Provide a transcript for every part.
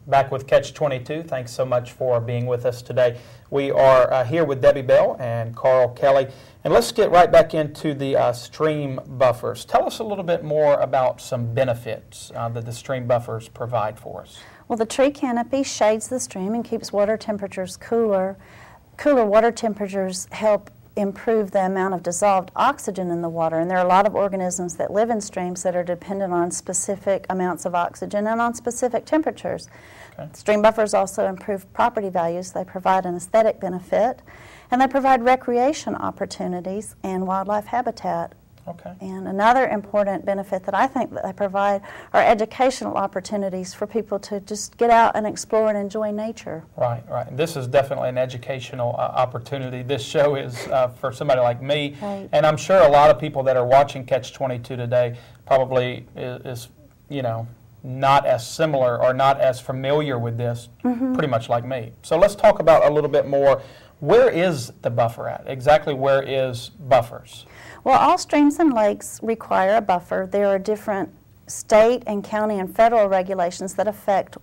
Back with Catch 22. Thanks so much for being with us today. We are here with Debbie Bell and Karl Kelly. And let's get right back into the stream buffers. Tell us a little bit more about some benefits that the stream buffers provide for us. Well, the tree canopy shades the stream and keeps water temperatures cooler. Cooler water temperatures help improve the amount of dissolved oxygen in the water, and there are a lot of organisms that live in streams that are dependent on specific amounts of oxygen and on specific temperatures. Okay. Stream buffers also improve property values. They provide an aesthetic benefit, and they provide recreation opportunities and wildlife habitat. Okay. And another important benefit that I think that they provide are educational opportunities for people to just get out and explore and enjoy nature. Right, right. This is definitely an educational opportunity. This show is for somebody like me, right. And I'm sure a lot of people that are watching Catch 22 today probably is you know, not as similar or not as familiar with this, pretty much like me. So let's talk about a little bit more. Where is the buffer at? Exactly where is buffers? Well, all streams and lakes require a buffer. There are different state and county and federal regulations that affect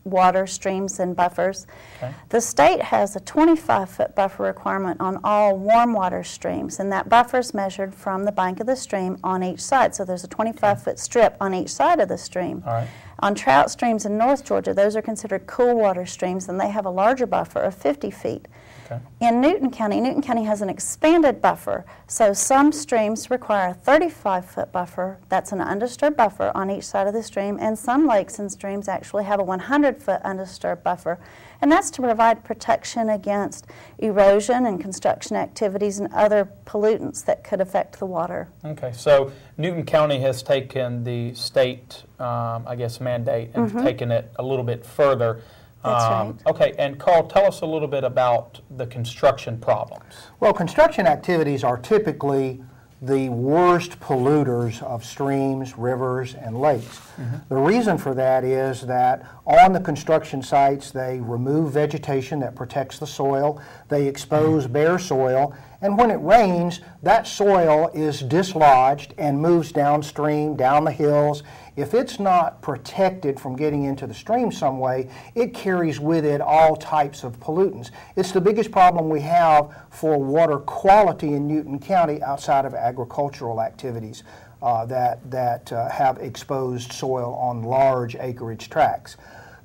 water, streams, and buffers. Okay. The state has a 25-foot buffer requirement on all warm water streams, and that buffer is measured from the bank of the stream on each side. So there's a 25-foot strip on each side of the stream. All right. On trout streams in North Georgia, those are considered cool water streams, and they have a larger buffer of 50 feet. Okay. In Newton County has an expanded buffer, so some streams require a 35-foot buffer. That's an undisturbed buffer on each side of the stream, and some lakes and streams actually have a 100-foot undisturbed buffer, and that's to provide protection against erosion and construction activities and other pollutants that could affect the water. Okay, so Newton County has taken the state, I guess, mandate and taken it a little bit further. That's right. Okay, and Karl, tell us a little bit about the construction problems. Well, construction activities are typically the worst polluters of streams, rivers, and lakes. The reason for that is that on the construction sites they remove vegetation that protects the soil, they expose bare soil, and when it rains, that soil is dislodged and moves downstream, down the hills. If it's not protected from getting into the stream some way, it carries with it all types of pollutants. It's the biggest problem we have for water quality in Newton County outside of agricultural activities that have exposed soil on large acreage tracts.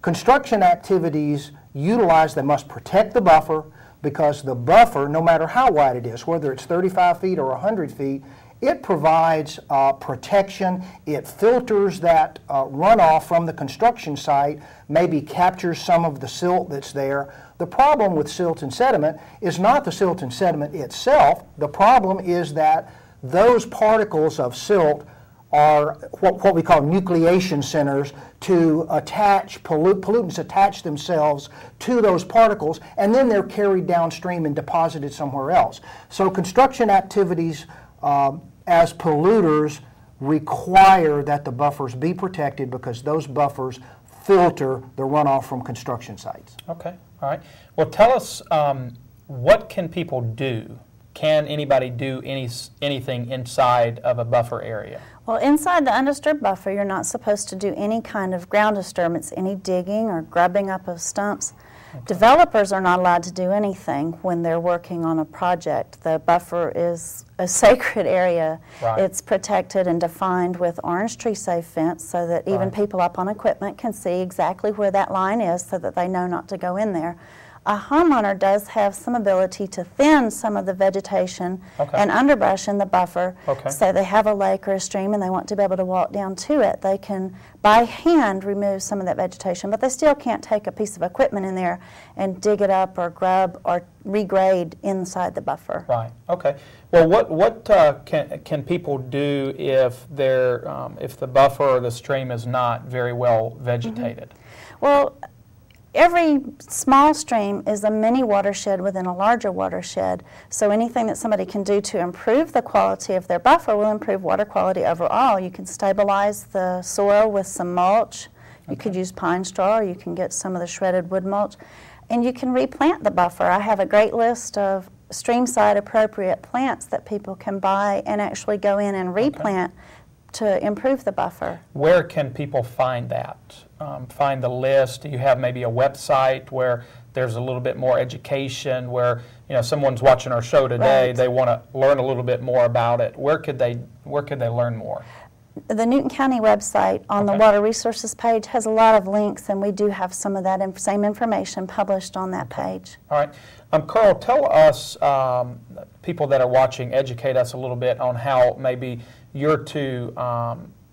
Construction activities utilize, they must protect the buffer, because the buffer, no matter how wide it is, whether it's 35 feet or 100 feet, it provides protection. It filters that runoff from the construction site, maybe captures some of the silt that's there. The problem with silt and sediment is not the silt and sediment itself. The problem is that those particles of silt are what we call nucleation centers to attach, pollutants attach themselves to those particles, and then they're carried downstream and deposited somewhere else. So construction activities as polluters require that the buffers be protected because those buffers filter the runoff from construction sites. Okay, all right. Well, tell us, what can people do? Can anybody do anything inside of a buffer area? Well, inside the undisturbed buffer, you're not supposed to do any kind of ground disturbance, any digging or grubbing up of stumps. Okay. Developers are not allowed to do anything when they're working on a project. The buffer is a sacred area. Right. It's protected and defined with orange tree safe fence so that even people up on equipment can see exactly where that line is so that they know not to go in there. A homeowner does have some ability to thin some of the vegetation and underbrush in the buffer. So they have a lake or a stream and they want to be able to walk down to it. They can, by hand, remove some of that vegetation, but they still can't take a piece of equipment in there and dig it up or grub or regrade inside the buffer. Right. Okay. Well, what can people do if they're if the buffer or the stream is not very well vegetated? Well, every small stream is a mini watershed within a larger watershed, so anything that somebody can do to improve the quality of their buffer will improve water quality overall. You can stabilize the soil with some mulch. You could use pine straw, or you can get some of the shredded wood mulch, and you can replant the buffer. I have a great list of streamside appropriate plants that people can buy and actually go in and replant to improve the buffer. Where can people find that? Find the list? Do you have maybe a website where there's a little bit more education, where someone's watching our show today, Right. they want to learn a little bit more about it? Where could they learn more? The Newton County website on the Okay. Water Resources page has a lot of links, and we do have some of that same information published on that page. All right. Karl, tell us, people that are watching, educate us a little bit on how maybe your two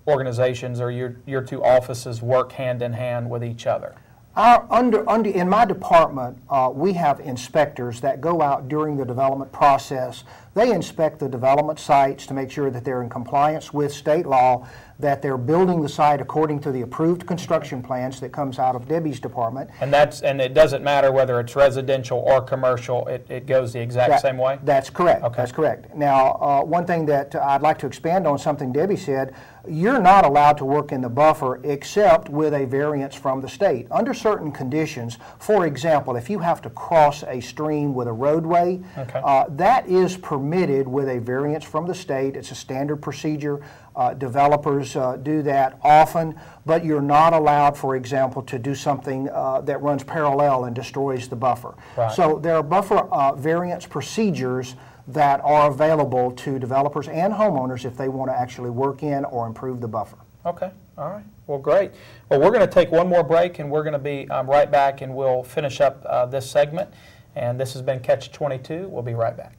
organizations or your two offices work hand in hand with each other. In my department, we have inspectors that go out during the development process. They inspect the development sites to make sure that they're in compliance with state law, that they're building the site according to the approved construction plans that comes out of Debbie's department. And it doesn't matter whether it's residential or commercial, it goes the exact same way? That's correct. Okay. That's correct. Now, one thing that I'd like to expand on, something Debbie said, you're not allowed to work in the buffer except with a variance from the state. Under certain conditions, for example, if you have to cross a stream with a roadway, Okay. that is permitted with a variance from the state. It's a standard procedure. Developers do that often, but you're not allowed, for example, to do something that runs parallel and destroys the buffer. Right. So there are buffer variance procedures that are available to developers and homeowners if they want to actually work in or improve the buffer. Okay. All right. Well, great. Well, we're going to take one more break, and we're going to be right back, and we'll finish up this segment. And this has been Catch 22. We'll be right back.